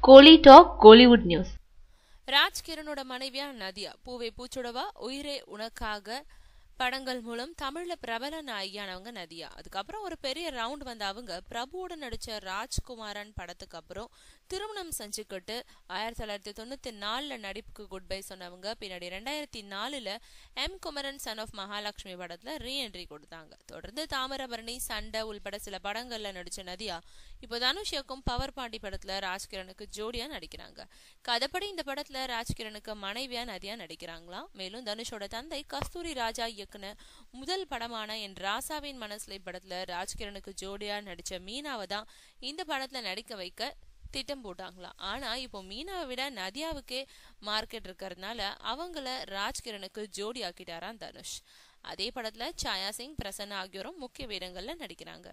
கோலி talk Kollywood news. ராஜ்கிரனோட மனைவியா நதியா பூவே பூச்சுடவா உயிரே உனக்காக படங்கள் மூலம் தமிழ்ல பிரபல நாயகியானவங்க நதியா. அதுக்கப்புறம் ஒரு பெரிய ரவுண்ட் வந்த அவங்க பிரபுவோட நடிச்ச ராஜ்குமாரன் படத்துக்கு அப்புறம் திருமணம் செஞ்சுக்கிட்டு 1994 நடிப்புக்கு குட் பை சொன்னவங்க பின்னாடி 2004 M Kumaran son of Mahalakshmi படத்துல ரீஎன்ட்ரி கொடுத்தாங்க. தொடர்ந்து தாமிரபரணி, சண்டை உள்பட சில படங்கள்ல நடிச்ச நதியா இப்போ தனுஷ் இயக்கும் பவர் பாண்டி படத்துல ராஜ்கிரனுக்கு ஜோடியா நடிக்கிறாங்க. கதைப்படி இந்த படத்துல ராஜ்கிரனுக்கு மனைவியா நதியா நடிக்கிறாங்களாம். மேலும் தனுஷோட தந்தை கஸ்தூரி ராஜா இயக்குன முதல் படமான என் ராசாவின் மனசுலை படத்துல ராஜ்கிரனுக்கு ஜோடியா நடிச்ச மீனாவை தான் இந்த படத்துல நடிக்க வைக்க திட்டம் போட்டாங்களாம். ஆனா இப்போ மீனாவை விட நதியாவுக்கே மார்க்கெட் இருக்கிறதுனால அவங்கள ராஜ்கிரனுக்கு ஜோடி ஆக்கிட்டாராம் தனுஷ். அதே படத்துல சாயா சிங், பிரசன்னா ஆகியோரும் முக்கிய வேடங்கள்ல நடிக்கிறாங்க.